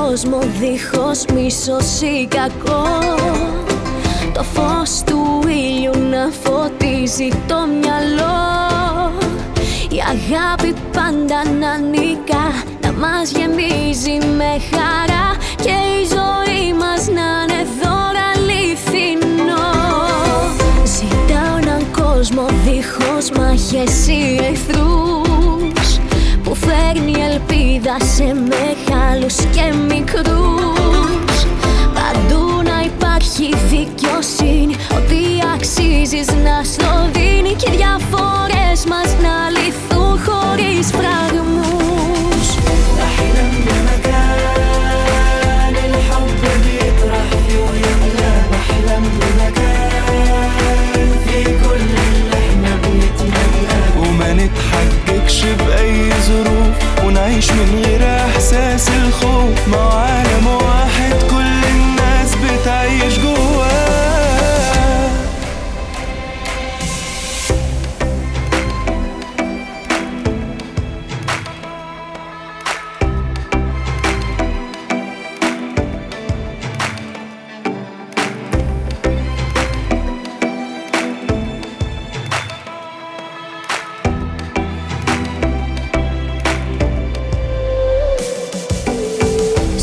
κόσμο δίχως μίσος ή κακό. Το φως του ήλιου να φωτίζει το μυαλό. Η αγάπη πάντα να νικά, να μας γεμίζει με χαρά. Και η ζωή μας να είναι δώρα αληθινό. Ζητάω έναν κόσμο δίχως μάχες ή εχθρούς, που φέρνει ελπίδα σε μεγάλους και μικρούς. Παντού να υπάρχει δικαιοσύνη, ότι αξίζεις να στο δίνει. Και οι διαφορές μας να λυθούν χωρίς φραγμούς. نحلم بمكان الحب بيطرح فيه ويملى. نحلم بمكان في كل اللي احنا بنتمناه، وما نتحججش بأي ظروف، ونعيش من غير احساس الخوف. مع عالم واحد كل الناس بتعيش جواه.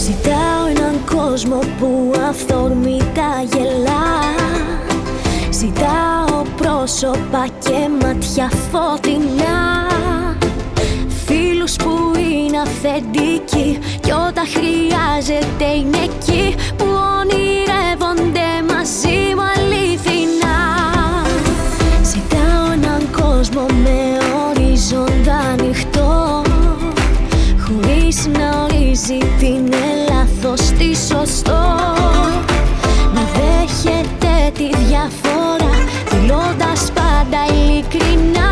Ζητάω έναν κόσμο που αυθόρμητα γελά. Ζητάω πρόσωπα και μάτια φωτεινά. Φίλους που είναι αυθεντικοί, κι όταν χρειάζεται είναι εκεί. Που ονειρεύονται μαζί μου αληθινά. Ζητάω έναν κόσμο με ορίζοντα ανοιχτό, χωρίς να ορίζει τι είναι λάθος, τι σωστό. Να δέχεται τη διαφορά, δηλώντας πάντα ειλικρινά.